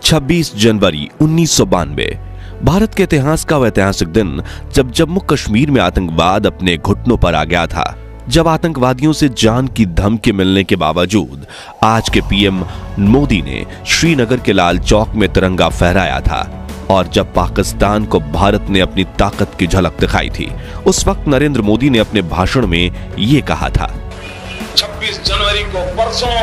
26 जनवरी 1992 भारत के इतिहास का वह ऐतिहासिक दिन जब जम्मू कश्मीर में आतंकवाद अपने घुटनों पर आ गया था। जब आतंकवादियों से जान की धमकी मिलने के बावजूद आज के पीएम मोदी ने श्रीनगर के लाल चौक में तिरंगा फहराया था और जब पाकिस्तान को भारत ने अपनी ताकत की झलक दिखाई थी, उस वक्त नरेंद्र मोदी ने अपने भाषण में ये कहा था, 26 जनवरी को परसों,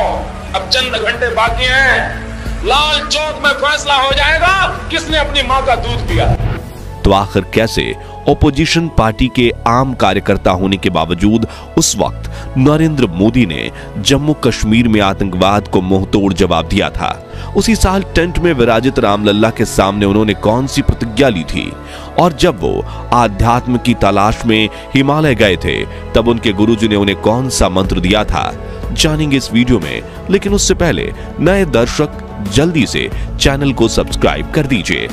अब चंद घंटे बाकी हैं, लाल चौक में फैसला हो जाएगा किसने अपनी मां का दूध पिया। तो आखिर कैसे ओपोजिशन पार्टी के आम कार्यकर्ता होने के बावजूद उस वक्त नरेंद्र मोदी ने जम्मू कश्मीर में आतंकवाद को मुंहतोड़ जवाब दिया था। उसी साल टेंट में विराजित रामलल्ला के सामने उन्होंने कौन सी प्रतिज्ञा ली थी और जब वो आध्यात्म की तलाश में हिमालय गए थे तब उनके गुरुजी ने उन्हें कौन सा मंत्र दिया था, जानेंगे इस वीडियो में। लेकिन उससे पहले नए दर्शक जल्दी से चैनल को सब्सक्राइब कर दीजिए।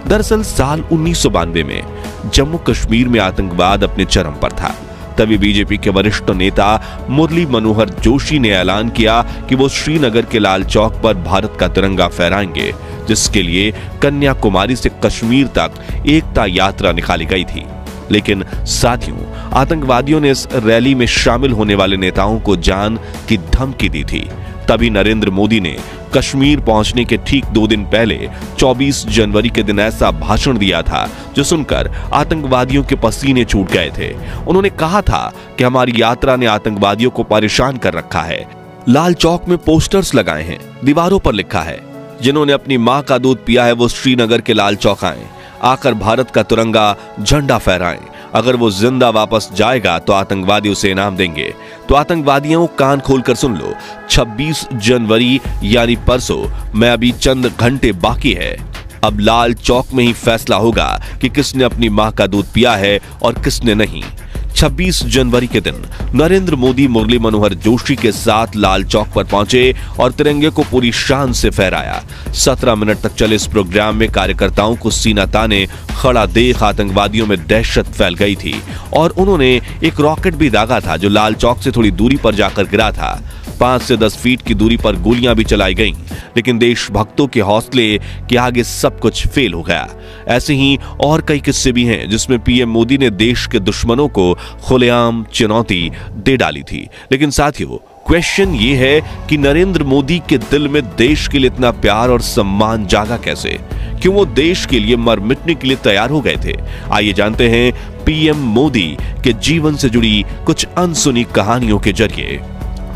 दरअसल साल 1992 में जम्मू कश्मीर में आतंकवाद अपने चरम पर था। तभी बीजेपी के वरिष्ठ नेता मुरली मनोहर जोशी ने ऐलान किया कि वो श्रीनगर के लाल चौक पर भारत का तिरंगा फहराएंगे, जिसके लिए कन्याकुमारी से कश्मीर तक एकता यात्रा निकाली गई थी। लेकिन साथियों, आतंकवादियों ने इस रैली में शामिल होने वाले नेताओं को जान की धमकी दी थी। तभी नरेंद्र मोदी ने कश्मीर पहुंचने के ठीक 2 दिन पहले 24 जनवरी के दिन ऐसा भाषण दिया था जो सुनकर आतंकवादियों के पसीने छूट गए थे। उन्होंने कहा था कि हमारी यात्रा ने आतंकवादियों को परेशान कर रखा है। लाल चौक में पोस्टर्स लगाए हैं, दीवारों पर लिखा है, जिन्होंने अपनी मां का दूध पिया है वो श्रीनगर के लाल चौक आए, आकर भारत का तिरंगा झंडा फहराएं। अगर वो जिंदा वापस जाएगा तो आतंकवादी उसे इनाम देंगे। तो आतंकवादियों कान खोलकर सुन लो, 26 जनवरी यानी परसों मैं अभी चंद घंटे बाकी है। अब लाल चौक में ही फैसला होगा कि किसने अपनी मां का दूध पिया है और किसने नहीं। 26 जनवरी के दिन नरेंद्र मोदी मुरली मनोहर जोशी के साथ लाल चौक पर पहुंचे और तिरंगे को पूरी शान से फहराया। 17 मिनट तक चले इस प्रोग्राम में कार्यकर्ताओं को सीना ताने खड़ा देख आतंकवादियों में दहशत फैल गई थी और उन्होंने एक रॉकेट भी दागा था जो लाल चौक से थोड़ी दूरी पर जाकर गिरा था। 5 से 10 फीट की दूरी पर गोलियां भी चलाई गईं, लेकिन देशभक्तों के हौसले के आगे सब कुछ फेल हो गया। ऐसे ही और कई किस्से भी हैं जिसमें पीएम मोदी ने देश के दुश्मनों को खुलेआम चुनौती दे डाली थी। लेकिन साथियों, क्वेश्चन ये है कि नरेंद्र मोदी के दिल में देश के लिए इतना प्यार और सम्मान जागा कैसे? क्यों वो देश के लिए मर मिटने के लिए तैयार हो गए थे? आइए जानते हैं पीएम मोदी के जीवन से जुड़ी कुछ अनसुनी कहानियों के जरिए।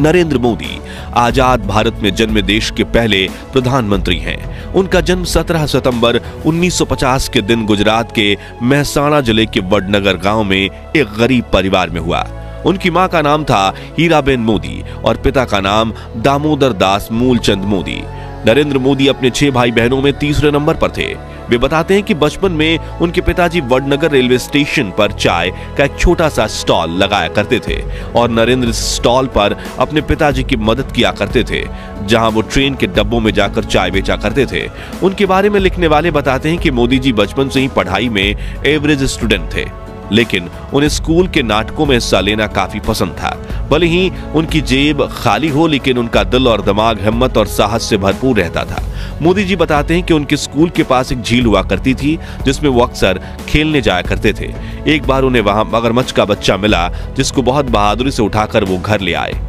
नरेंद्र मोदी आजाद भारत में जन्मे देश के पहले प्रधानमंत्री हैं। उनका जन्म 17 सितंबर 1950 के दिन गुजरात के मेहसाणा जिले के वडनगर गांव में एक गरीब परिवार में हुआ। उनकी मां का नाम था हीराबेन मोदी और पिता का नाम दामोदर दास मूलचंद मोदी। नरेंद्र मोदी अपने 6 भाई बहनों में तीसरे नंबर पर थे। वे बताते हैं कि बचपन में उनके पिताजी वडनगर रेलवे स्टेशन पर चाय का एक छोटा सा स्टॉल लगाया करते थे और नरेंद्र इस स्टॉल पर अपने पिताजी की मदद किया करते थे, जहां वो ट्रेन के डब्बों में जाकर चाय बेचा करते थे। उनके बारे में लिखने वाले बताते हैं कि मोदी जी बचपन से ही पढ़ाई में एवरेज स्टूडेंट थे, लेकिन उन्हें स्कूल के नाटकों में हिस्सा लेना काफी पसंद था। भले ही उनकी जेब खाली हो, लेकिन उनका दिल और दिमाग हिम्मत और साहस से भरपूर रहता था। मोदी जी बताते हैं कि उनके स्कूल के पास एक झील हुआ करती थी जिसमें वो अक्सर खेलने जाया करते थे। एक बार उन्हें वहां मगरमच्छ का बच्चा मिला जिसको बहुत बहादुरी से उठाकर वो घर ले आए,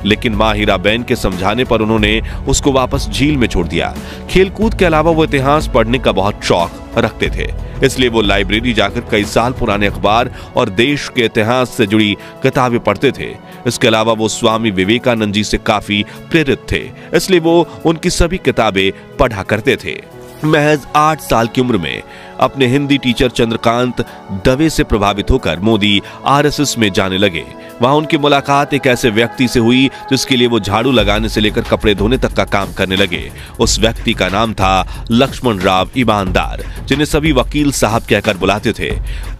लेकिन मां हीराबेन के समझाने पर उन्होंने उसको वापस झील में छोड़ दिया। खेलकूद के अलावा वो इतिहास पढ़ने का बहुत शौक रखते थे, इसलिए वो लाइब्रेरी जाकर कई साल पुराने अखबार और देश के इतिहास से जुड़ी किताबें पढ़ते थे। इसके अलावा वो स्वामी विवेकानंद जी से काफी प्रेरित थे, इसलिए वो उनकी सभी किताबें पढ़ा करते थे। महज 8 साल की उम्र में अपने हिंदी टीचर चंद्रकांत दवे से प्रभावित होकर मोदी आरएसएस में जाने लगे। वहां उनकी मुलाकात एक ऐसे व्यक्ति से हुई जिसके लिए वो झाड़ू लगाने से लेकर कपड़े धोने तक का काम करने लगे। उस व्यक्ति का नाम था लक्ष्मण राव ईमानदार, जिन्हें सभी वकील साहब कहकर बुलाते थे।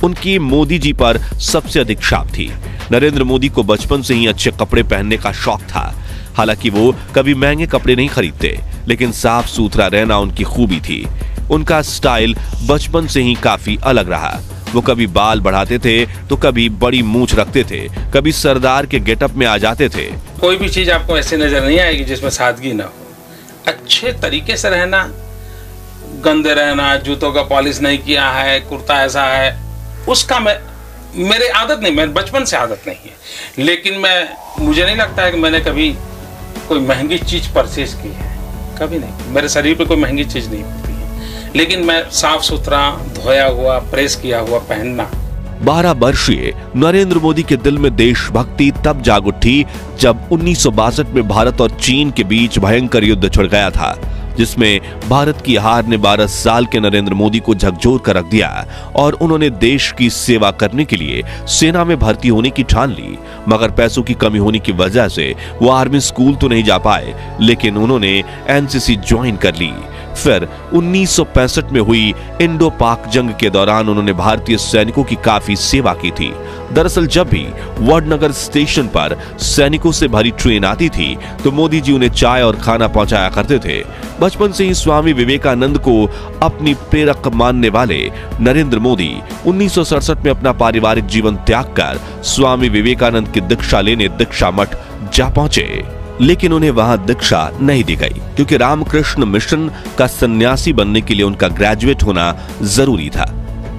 उनकी मोदी जी पर सबसे अधिक छाप थी। नरेंद्र मोदी को बचपन से ही अच्छे कपड़े पहनने का शौक था। हालांकि वो कभी महंगे कपड़े नहीं खरीदते, लेकिन साफ सुथरा रहना उनकी खूबी थी। उनका स्टाइल बचपन से ही काफी अलग रहा। वो कभी बाल बढ़ाते थे तो कभी बड़ी मूंछ रखते थे, कभी सरदार के गेटअप में आ जाते थे। कोई भी चीज आपको ऐसे नजर नहीं आएगी जिसमें सादगी ना हो। अच्छे तरीके से रहना, गंदे रहना, जूतों का पॉलिश नहीं किया है, कुर्ता ऐसा है, उसका मेरे आदत नहीं, मैं बचपन से आदत नहीं है। लेकिन मुझे नहीं लगता है कि मैंने कभी कोई महंगी चीज परचेज की है, कभी नहीं। मेरे शरीर पे कोई महंगी चीज नहीं पड़ती है, लेकिन मैं साफ सुथरा, धोया हुआ, प्रेस किया हुआ पहनना। 12 वर्षीय नरेंद्र मोदी के दिल में देशभक्ति तब जाग उठी जब 1962 में भारत और चीन के बीच भयंकर युद्ध छिड़ गया था, जिसमें भारत की हार ने 12 साल के नरेंद्र मोदी को झकझोर कर रख दिया और उन्होंने देश की सेवा करने के लिए सेना में भर्ती होने की ठान ली। मगर पैसों की कमी होने की वजह से वो आर्मी स्कूल तो नहीं जा पाए, लेकिन उन्होंने एनसीसी ज्वाइन कर ली। फिर 1965 में हुई इंडो पाक जंग के दौरान उन्होंने भारतीय सैनिकों की काफी सेवा की थी। दरअसल जब भी वडनगर स्टेशन पर सैनिकों से भरी ट्रेन आती थी तो मोदी जी उन्हें चाय और खाना पहुंचाया करते थे। बचपन से ही स्वामी विवेकानंद को अपनी प्रेरक मानने वाले नरेंद्र मोदी 1967 में अपना पारिवारिक जीवन त्याग कर स्वामी विवेकानंद की दीक्षा लेने दीक्षा मठ जा पहुंचे, लेकिन उन्हें वहां दीक्षा नहीं दी गई क्योंकि रामकृष्ण मिशन का सन्यासी बनने के लिए उनका ग्रेजुएट होना जरूरी था।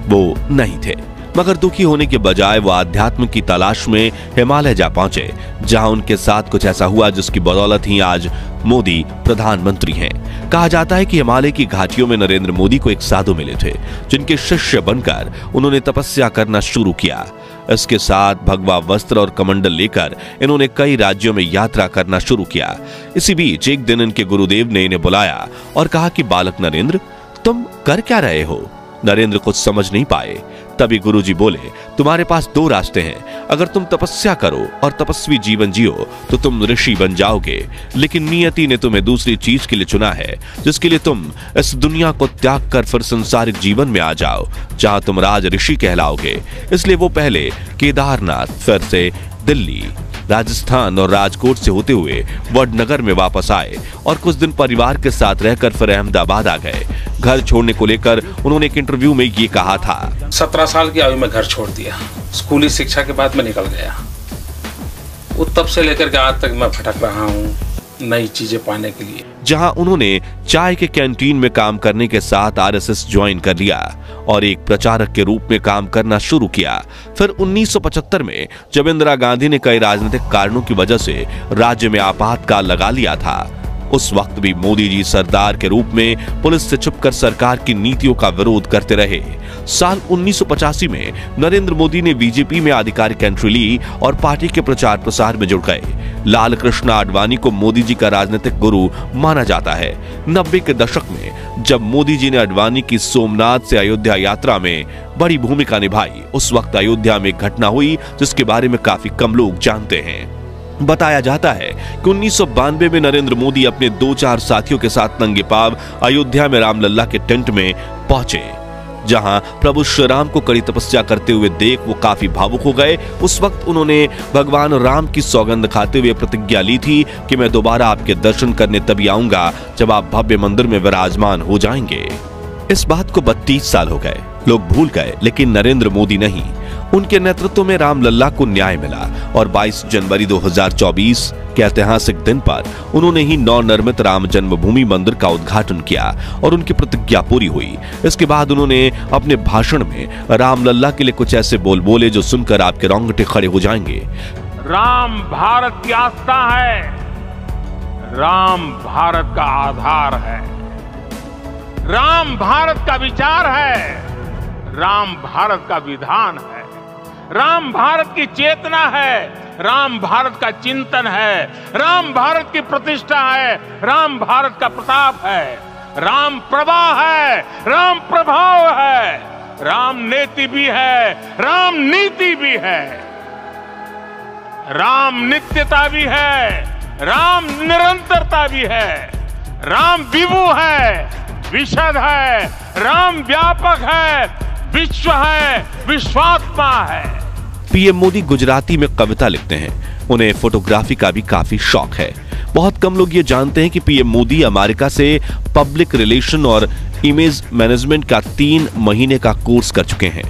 वो नहीं थे, मगर दुखी होने के बजाय वो आध्यात्म की तलाश में हिमालय जा पहुंचे, जहां उनके साथ कुछ ऐसा हुआ जिसकी बदौलत ही आज मोदी प्रधानमंत्री हैं। कहा जाता है कि हिमालय की घाटियों में नरेंद्र मोदी को एक साधु मिले थे, जिनके शिष्य बनकर उन्होंने तपस्या करना शुरू किया। इसके साथ भगवा वस्त्र और कमंडल लेकर इन्होंने कई राज्यों में यात्रा करना शुरू किया। इसी बीच एक दिन इनके गुरुदेव ने इन्हें बुलाया और कहा कि बालक नरेंद्र, तुम कर क्या रहे हो? नरेंद्र कुछ समझ नहीं पाए। तभी गुरुजी बोले, तुम्हारे पास 2 रास्ते हैं। अगर तुम तपस्या करो और तपस्वी जीवन जियो तो तुम ऋषि बन जाओगे, लेकिन नियति ने तुम्हें दूसरी चीज के लिए चुना है, जिसके लिए तुम इस दुनिया को त्याग कर फिर संसारिक जीवन में आ जाओ, जहां तुम राज ऋषि कहलाओगे। इसलिए वो पहले केदारनाथ, फिर से दिल्ली, राजस्थान और राजकोट से होते हुए वडनगर में वापस आए और कुछ दिन परिवार के साथ रहकर फिर अहमदाबाद आ गए। घर छोड़ने को लेकर उन्होंने एक इंटरव्यू में ये कहा था, 17 साल की आयु में घर छोड़ दिया। स्कूली शिक्षा के बाद मैं निकल गया। वो तब से लेकर के आज तक मैं भटक रहा हूँ नई चीजें पाने के लिए। जहां उन्होंने चाय के कैंटीन में काम करने के साथ आरएसएस ज्वाइन कर लिया और एक प्रचारक के रूप में काम करना शुरू किया। फिर 1975 में जब इंदिरा गांधी ने कई राजनीतिक कारणों की वजह से राज्य में आपातकाल लगा लिया था, उस वक्त भी मोदी जी सरदार के रूप में पुलिस से छुपकर सरकार की नीतियों का विरोध करते रहे। साल 1985 में नरेंद्र मोदी ने बीजेपी में आधिकारिक एंट्री ली और पार्टी के प्रचार प्रसार में जुड़ गए। लाल कृष्ण आडवाणी को मोदी जी का राजनीतिक गुरु माना जाता है। 90 के दशक में जब मोदी जी ने आडवाणी की सोमनाथ से अयोध्या यात्रा में बड़ी भूमिका निभाई, उस वक्त अयोध्या में एक घटना हुई जिसके बारे में काफी कम लोग जानते हैं। बताया जाता है कि 1992 में नरेंद्र मोदी अपने 2-4 साथियों के साथ नंगे पांव अयोध्या में रामलल्ला के टेंट में पहुंचे, जहां प्रभु श्री राम को कड़ी तपस्या करते हुए देख वो काफी भावुक हो गए। उस वक्त उन्होंने भगवान राम की सौगंध खाते हुए प्रतिज्ञा ली थी कि मैं दोबारा आपके दर्शन करने तभी आऊंगा जब आप भव्य मंदिर में विराजमान हो जाएंगे। इस बात को 32 साल हो गए, लोग भूल गए, लेकिन नरेंद्र मोदी नहीं। उनके नेतृत्व में रामलल्ला को न्याय मिला और 22 जनवरी 2024 के ऐतिहासिक दिन पर उन्होंने ही नवनिर्मित राम जन्मभूमि मंदिर का उद्घाटन किया और उनकी प्रतिज्ञा पूरी हुई। इसके बाद उन्होंने अपने भाषण में रामलल्ला के लिए कुछ ऐसे बोल बोले जो सुनकर आपके रोंगटे खड़े हो जाएंगे। राम भारत की आस्था है, राम भारत का आधार है, राम भारत का विचार है, राम भारत का विधान है, राम भारत की चेतना है, राम भारत का चिंतन है, राम भारत की प्रतिष्ठा है, राम भारत का प्रताप है, राम प्रवाह है, राम प्रभाव है, राम नेति भी है, राम नीति भी है, राम नित्यता भी है, राम निरंतरता भी है, राम विभु है, विशद है, राम व्यापक है, विश्व है, विश्वात्मा है। पीएम मोदी गुजराती में कविता लिखते हैं। उन्हें फोटोग्राफी का भी काफी शौक है। बहुत कम लोग ये जानते हैं कि पीएम मोदी अमेरिका से पब्लिक रिलेशन और इमेज मैनेजमेंट का 3 महीने का कोर्स कर चुके हैं।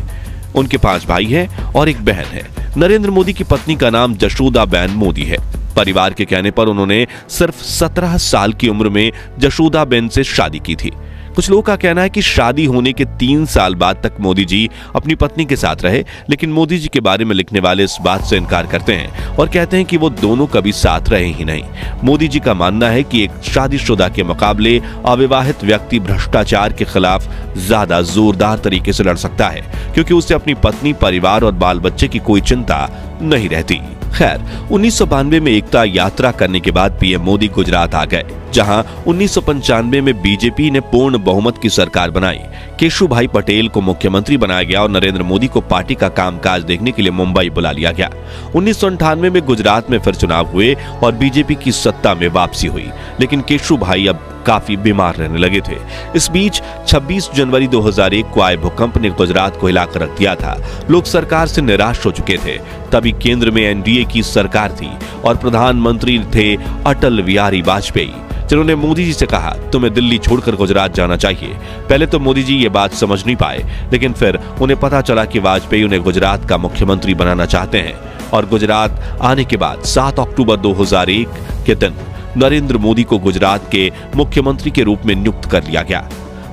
उनके 5 भाई हैं और एक बहन है। नरेंद्र मोदी की पत्नी का नाम जशोदाबेन मोदी है। परिवार के कहने पर उन्होंने सिर्फ 17 साल की उम्र में जशोदाबेन से शादी की थी। कुछ लोगों का कहना है कि शादी होने के 3 साल बाद तक मोदी जी अपनी पत्नी के साथ रहे, लेकिन मोदी जी के बारे में लिखने वाले इस बात से इनकार करते हैं और कहते हैं कि वो दोनों कभी साथ रहे ही नहीं। मोदी जी का मानना है कि एक शादीशुदा के मुकाबले अविवाहित व्यक्ति भ्रष्टाचार के खिलाफ ज्यादा जोरदार तरीके से लड़ सकता है, क्योंकि उसे अपनी पत्नी, परिवार और बाल बच्चे की कोई चिंता नहीं रहती। खैर, 1992 में एकता यात्रा करने के बाद पीएम मोदी गुजरात आ गए, जहां 1995 में बीजेपी ने पूर्ण बहुमत की सरकार बनाई। केशुभाई पटेल को मुख्यमंत्री बनाया गया और नरेंद्र मोदी को पार्टी का कामकाज देखने के लिए मुंबई बुला लिया गया। 1998 में गुजरात में फिर चुनाव हुए और बीजेपी की सत्ता में वापसी हुई, लेकिन केशुभाई अब काफी बीमार रहने लगे थे। इस बीच 26 जनवरी 2001 को आए भूकंप ने गुजरात को हिलाकर रख दिया था। लोग सरकार से निराश हो चुके थे। तभी केंद्र में एनडीए की सरकार थी और प्रधानमंत्री थे अटल बिहारी वाजपेयी, जिन्होंने मोदी जी से कहा, तुम्हें दिल्ली छोड़कर गुजरात जाना चाहिए। पहले तो मोदी जी ये बात समझ नहीं पाए, लेकिन फिर उन्हें पता चला कि वाजपेयी उन्हें गुजरात का मुख्यमंत्री बनाना चाहते हैं और गुजरात आने के बाद 7 अक्टूबर 2001 के दिन नरेंद्र मोदी को गुजरात के मुख्यमंत्री के रूप में नियुक्त कर लिया गया,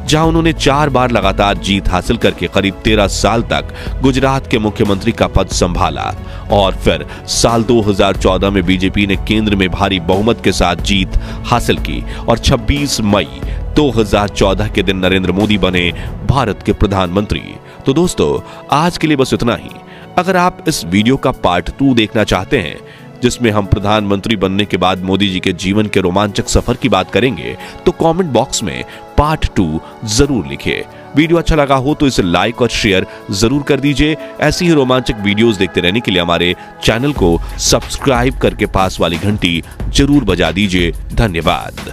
जहां उन्होंने 4 बार लगातार जीत हासिल करके करीब 13 साल तक गुजरात के मुख्यमंत्री का पद संभाला। और फिर साल 2014 में बीजेपी ने केंद्र में भारी बहुमत के साथ जीत हासिल की और 26 मई 2014 के दिन नरेंद्र मोदी बने भारत के प्रधानमंत्री। तो दोस्तों, आज के लिए बस इतना ही। अगर आप इस वीडियो का पार्ट 2 देखना चाहते हैं, जिसमें हम प्रधानमंत्री बनने के बाद मोदी जी के जीवन के रोमांचक सफर की बात करेंगे, तो कमेंट बॉक्स में पार्ट 2 जरूर लिखिए। वीडियो अच्छा लगा हो तो इसे लाइक और शेयर जरूर कर दीजिए। ऐसी ही रोमांचक वीडियोस देखते रहने के लिए हमारे चैनल को सब्सक्राइब करके पास वाली घंटी जरूर बजा दीजिए। धन्यवाद।